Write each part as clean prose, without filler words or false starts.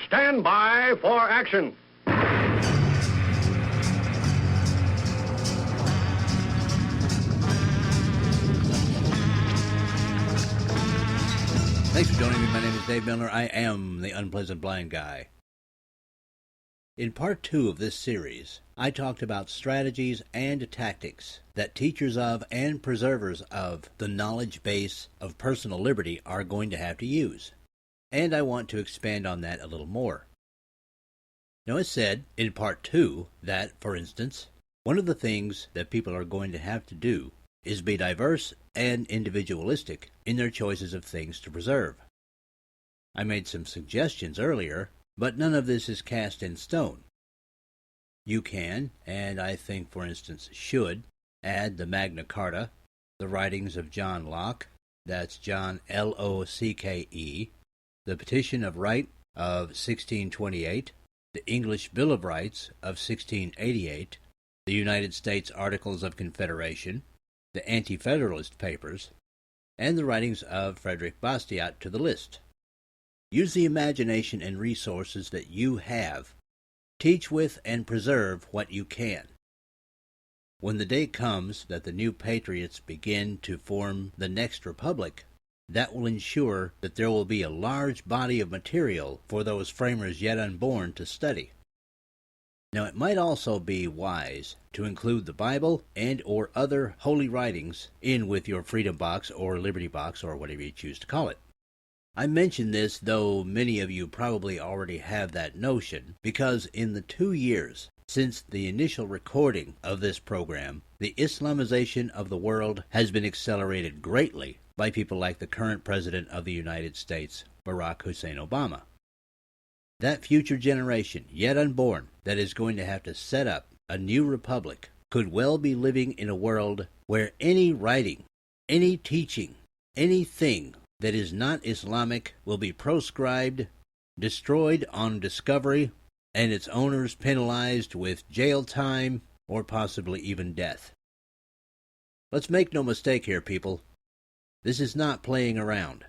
stand by for action. Thanks for joining me. My name is Dave Miller. I am the Unpleasant Blind Guy. In part 2 of this series, I talked about strategies and tactics that teachers of and preservers of the knowledge base of personal liberty are going to have to use. And I want to expand on that a little more. Now, I said in part 2 that, for instance, one of the things that people are going to have to do is be diverse and individualistic in their choices of things to preserve. I made some suggestions earlier, but none of this is cast in stone. You can, and I think, for instance, should, add the Magna Carta, the writings of John Locke, that's John Locke, the Petition of Right of 1628, the English Bill of Rights of 1688, the United States Articles of Confederation, the Anti-Federalist Papers, and the writings of Frederick Bastiat to the list. Use the imagination and resources that you have. Teach with and preserve what you can. When the day comes that the new patriots begin to form the next republic, that will ensure that there will be a large body of material for those framers yet unborn to study. Now, it might also be wise to include the Bible and or other holy writings in with your Freedom Box or Liberty Box or whatever you choose to call it. I mention this, though many of you probably already have that notion, because in the 2 years since the initial recording of this program, the Islamization of the world has been accelerated greatly by people like the current President of the United States, Barack Hussein Obama. That future generation, yet unborn, that is going to have to set up a new republic could well be living in a world where any writing, any teaching, anything that is not Islamic will be proscribed, destroyed on discovery, and its owners penalized with jail time or possibly even death. Let's make no mistake here, people. This is not playing around.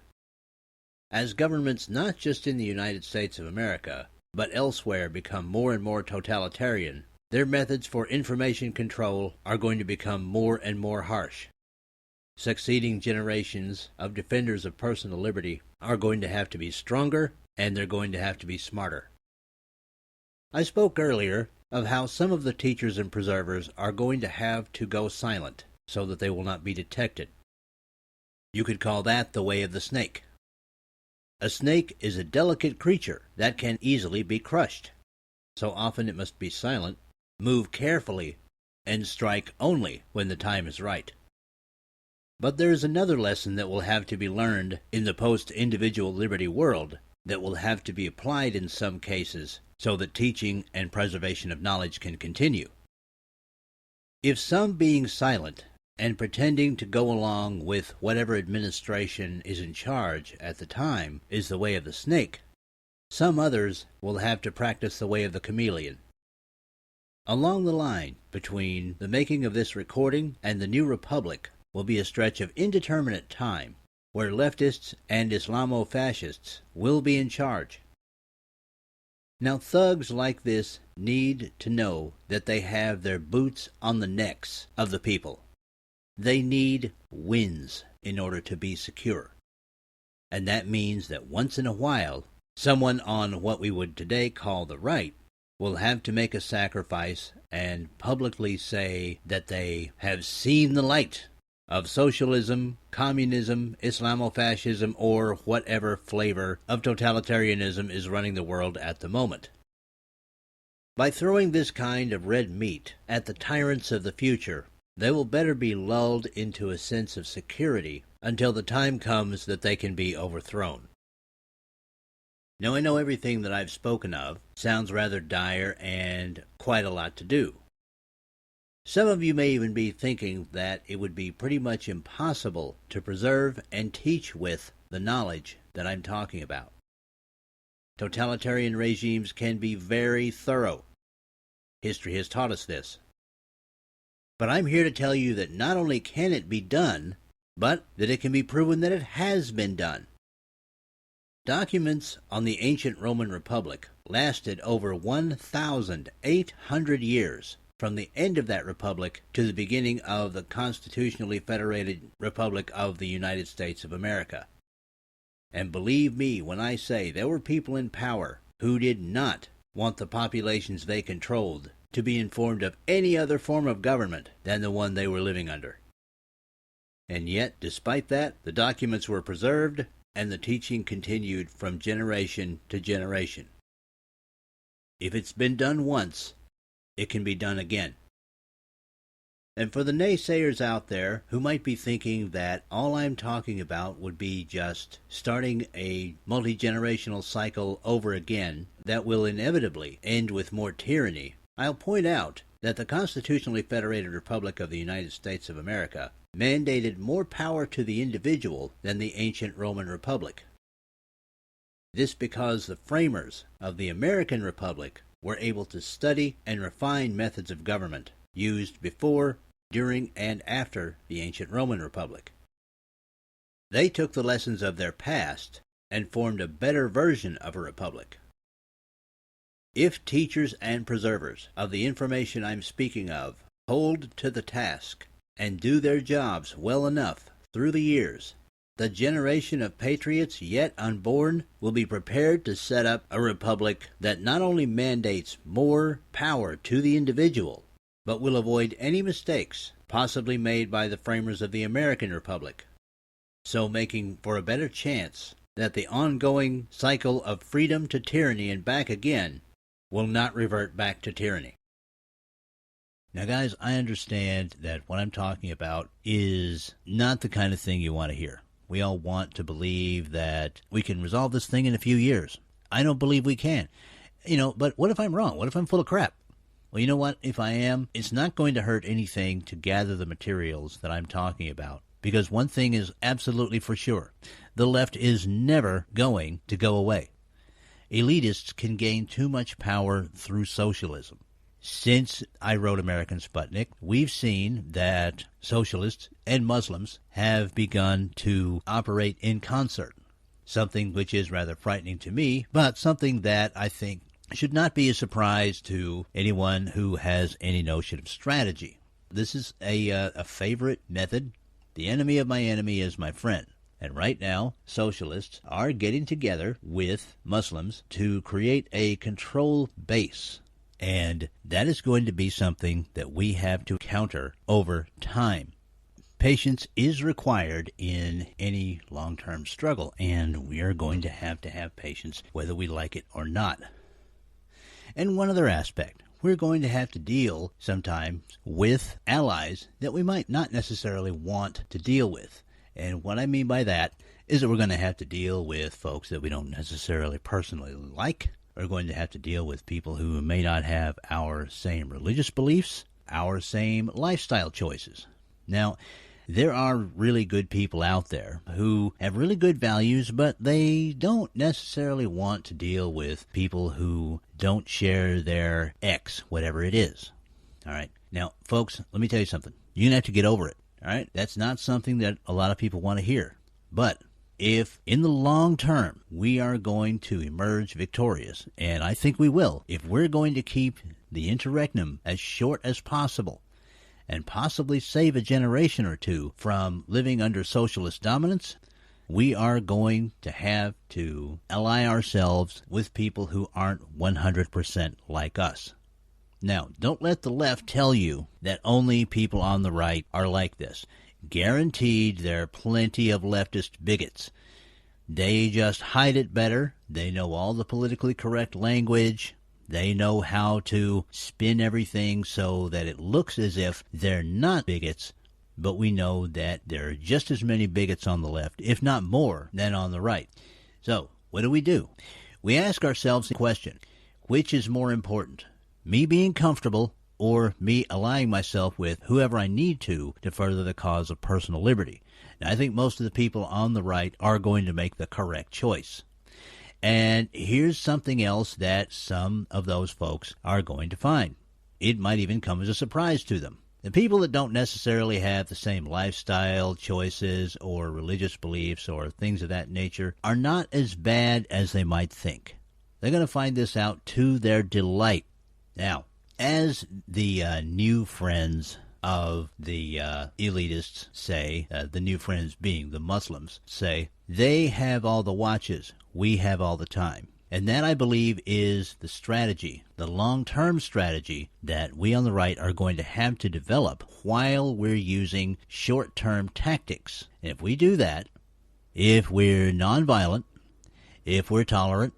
As governments not just in the United States of America, but elsewhere become more and more totalitarian, their methods for information control are going to become more and more harsh. Succeeding generations of defenders of personal liberty are going to have to be stronger, and they're going to have to be smarter. I spoke earlier of how some of the teachers and preservers are going to have to go silent so that they will not be detected. You could call that the way of the snake. A snake is a delicate creature that can easily be crushed. So often it must be silent, move carefully, and strike only when the time is right. But there is another lesson that will have to be learned in the post-individual liberty world that will have to be applied in some cases so that teaching and preservation of knowledge can continue. If some being silent and pretending to go along with whatever administration is in charge at the time is the way of the snake, some others will have to practice the way of the chameleon. Along the line between the making of this recording and the new republic will be a stretch of indeterminate time where leftists and Islamo-fascists will be in charge. Now, thugs like this need to know that they have their boots on the necks of the people. They need wins in order to be secure. And that means that once in a while, someone on what we would today call the right will have to make a sacrifice and publicly say that they have seen the light of socialism, communism, Islamofascism, or whatever flavor of totalitarianism is running the world at the moment. By throwing this kind of red meat at the tyrants of the future, they will better be lulled into a sense of security until the time comes that they can be overthrown. Now, I know everything that I've spoken of sounds rather dire and quite a lot to do. Some of you may even be thinking that it would be pretty much impossible to preserve and teach with the knowledge that I'm talking about. Totalitarian regimes can be very thorough. History has taught us this. But I'm here to tell you that not only can it be done, but that it can be proven that it has been done. Documents on the ancient Roman Republic lasted over 1,800 years, from the end of that republic to the beginning of the constitutionally federated Republic of the United States of America. And believe me when I say there were people in power who did not want the populations they controlled to be informed of any other form of government than the one they were living under. And yet, despite that, the documents were preserved and the teaching continued from generation to generation. If it's been done once, it can be done again. And for the naysayers out there who might be thinking that all I'm talking about would be just starting a multi-generational cycle over again that will inevitably end with more tyranny, I'll point out that the Constitutionally Federated Republic of the United States of America mandated more power to the individual than the ancient Roman Republic. This because the framers of the American Republic were able to study and refine methods of government used before, during, and after the ancient Roman Republic. They took the lessons of their past and formed a better version of a republic. If teachers and preservers of the information I'm speaking of hold to the task and do their jobs well enough through the years, the generation of patriots yet unborn will be prepared to set up a republic that not only mandates more power to the individual, but will avoid any mistakes possibly made by the framers of the American Republic, so making for a better chance that the ongoing cycle of freedom to tyranny and back again will not revert back to tyranny. Now, guys, I understand that what I'm talking about is not the kind of thing you want to hear. We all want to believe that we can resolve this thing in a few years. I don't believe we can. But what if I'm wrong? What if I'm full of crap? Well, you know what? If I am, it's not going to hurt anything to gather the materials that I'm talking about. Because one thing is absolutely for sure. The left is never going to go away. Elitists can gain too much power through socialism. Since I wrote American Sputnik, we've seen that socialists and Muslims have begun to operate in concert, something which is rather frightening to me, but something that I think should not be a surprise to anyone who has any notion of strategy. This is a favorite method. The enemy of my enemy is my friend. And right now, socialists are getting together with Muslims to create a control base. And that is going to be something that we have to counter over time. Patience is required in any long-term struggle, and we are going to have patience whether we like it or not. And one other aspect, we're going to have to deal sometimes with allies that we might not necessarily want to deal with. And what I mean by that is that we're going to have to deal with folks that we don't necessarily personally like. We're going to have to deal with people who may not have our same religious beliefs, our same lifestyle choices. Now, there are really good people out there who have really good values, but they don't necessarily want to deal with people who don't share their X, whatever it is. All right. Now, folks, let me tell you something. You're going to have to get over it. All right. That's not something that a lot of people want to hear. But if in the long term we are going to emerge victorious, and I think we will, if we're going to keep the interregnum as short as possible and possibly save a generation or two from living under socialist dominance, we are going to have to ally ourselves with people who aren't 100% like us. Now, don't let the left tell you that only people on the right are like this. Guaranteed there are plenty of leftist bigots. They just hide it better. They know all the politically correct language. They know how to spin everything so that it looks as if they're not bigots, but we know that there are just as many bigots on the left, if not more, than on the right. So, what do? We ask ourselves the question, which is more important, me being comfortable or me allying myself with whoever I need to further the cause of personal liberty? Now, I think most of the people on the right are going to make the correct choice. And here's something else that some of those folks are going to find. It might even come as a surprise to them. The people that don't necessarily have the same lifestyle choices or religious beliefs or things of that nature are not as bad as they might think. They're going to find this out to their delight. Now, as the new friends of the elitists say, the new friends being the Muslims, say, they have all the watches, we have all the time. And that, I believe, is the strategy, the long-term strategy that we on the right are going to have to develop while we're using short-term tactics. And if we do that, if we're nonviolent, if we're tolerant,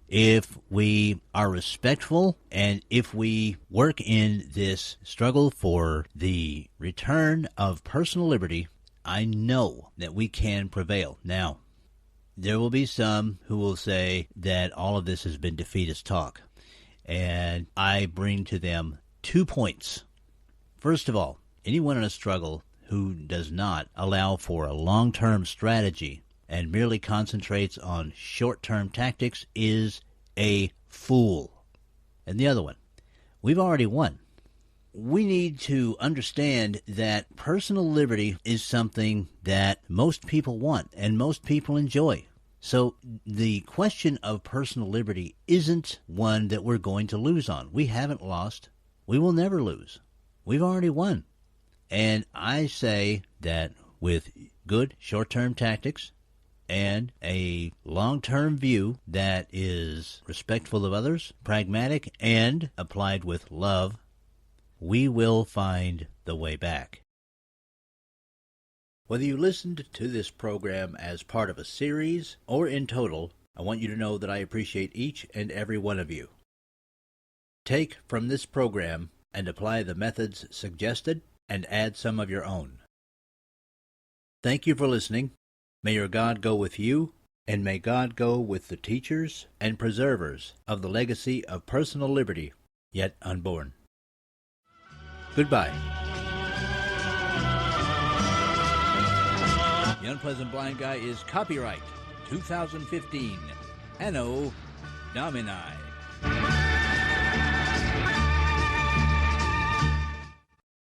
if we are respectful, and if we work in this struggle for the return of personal liberty, I know that we can prevail. Now, there will be some who will say that all of this has been defeatist talk, and I bring to them 2 points. First of all, anyone in a struggle who does not allow for a long-term strategy and merely concentrates on short-term tactics is a fool. And the other one, we've already won. We need to understand that personal liberty is something that most people want and most people enjoy. So the question of personal liberty isn't one that we're going to lose on. We haven't lost. We will never lose. We've already won. And I say that with good short-term tactics and a long-term view that is respectful of others, pragmatic, and applied with love, we will find the way back. Whether you listened to this program as part of a series or in total, I want you to know that I appreciate each and every one of you. Take from this program and apply the methods suggested and add some of your own. Thank you for listening. May your God go with you, and may God go with the teachers and preservers of the legacy of personal liberty yet unborn. Goodbye. The Unpleasant Blind Guy is copyright 2015, Anno Domini.